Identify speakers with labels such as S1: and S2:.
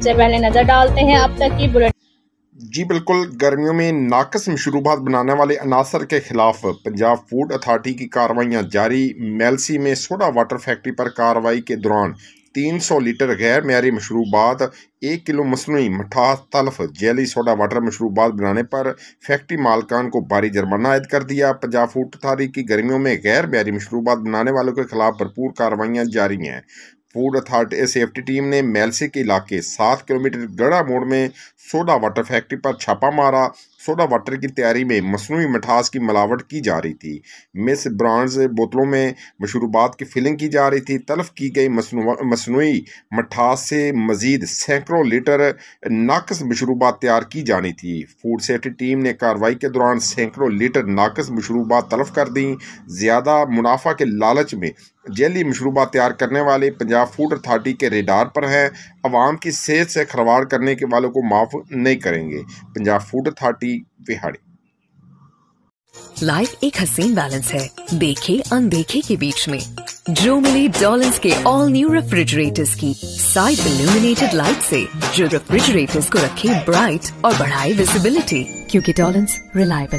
S1: سے پہلے نظر ڈالتے ہیں اب تک کی بلٹ۔
S2: جی بالکل، گرمیوں میں ناقص مشروبات بنانے والے عناصر کے خلاف پنجاب فوڈ اتھارٹی کی کارروائیاں جاری۔ میلسی میں سوڈا واٹر فیکٹری پر کارروائی کے دوران 300 لیٹر غیر معیاری مشروبات، 1 کلو مصنوعی مٹھاس تلف جیلی سوڈا واٹر مشروبات بنانے پر فیکٹری مالکان کو بھاری جرمانہ عائد کر دیا۔ پنجاب فوڈ اتھارٹی کی گرمیوں میں غیر معیاری مشروبات بنانے والوں کے خلاف بھرپور کارروائیاں جاری ہیں۔ فوڈ اتھارٹی سیفٹی ٹیم نے میلسی کے علاقے 7 کلومیٹر گڑھا موڑ میں سوڈا واٹر فیکٹری پر چھاپا مارا۔ سوڈا واٹر کی تیاری میں مصنوعی مٹھاس کی ملاوٹ کی جا رہی تھی۔ مس برانڈز بوتلوں میں مشروبات کی فلنگ کی جا رہی تھی۔ تلف کی گئی مصنوعی مٹھاس سے مزید سینکڑوں لیٹر ناقص مشروبات تیار کی جانی تھی۔ فوڈ سیفٹی ٹیم نے کارروائی کے دوران سینکڑوں لیٹر ناقص مشروبات تلف کر دیں۔ زیادہ منافع کے لالچ میں جیلی مشروبات تیار کرنے والے پنجاب فوڈ اتھارٹی کے ریڈار پر ہیں۔ عوام کی صحت سے کھلواڑ کرنے کے والوں کو معاف نہیں کریں گے۔ Punjab food authority Vehari.
S3: Life ایک حسین بیلنس ہے، دیکھے اندیکھے کے بیچ میں۔ جو ملے ڈولنس کے آل نیو ریفریجریٹرز کی سائڈ illuminated لائٹ سے، جو ریفریجریٹرز کو رکھے برائٹ اور بڑھائے ویزیبلٹی، کیونکہ ڈولنس ریلائبل